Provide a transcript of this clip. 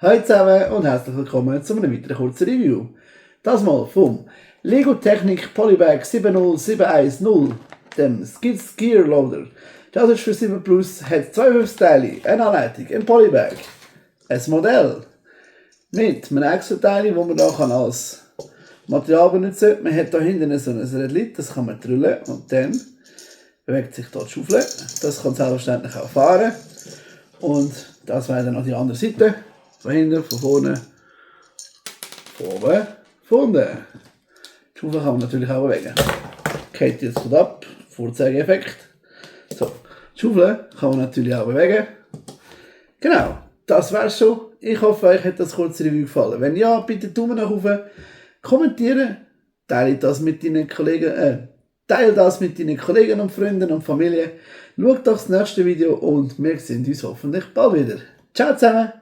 Hallo zusammen und herzlich willkommen zu einem weiteren kurzen Review. Das mal vom Lego Technik Polybag 70710, dem Skid Gear Loader. Das ist für 7 Plus, hat 2 Hilfsteile, eine Anleitung, ein Polybag, ein Modell mit einem Extra-Teil, das man hier als Material benutzen kann. Man hat hier hinten so ein Rädchen, das kann man drüllen und dann bewegt sich hier die Schaufel. Das kann selbstverständlich auch fahren. Und das wäre dann noch die andere Seite. Von hinten, von vorne, von oben, von unten. Die Schaufel kann man natürlich auch bewegen. Geht jetzt gut ab, Vorzeigeeffekt. So, die Schaufel kann man natürlich auch bewegen. Genau, das wär's schon. Ich hoffe, euch hat das kurze Review gefallen. Wenn ja, bitte Daumen nach oben, kommentieren, teile das mit deinen Kollegen, teile das mit deinen Kollegen und Freunden und Familie. Schaut doch das nächste Video und wir sehen uns hoffentlich bald wieder. Ciao zusammen!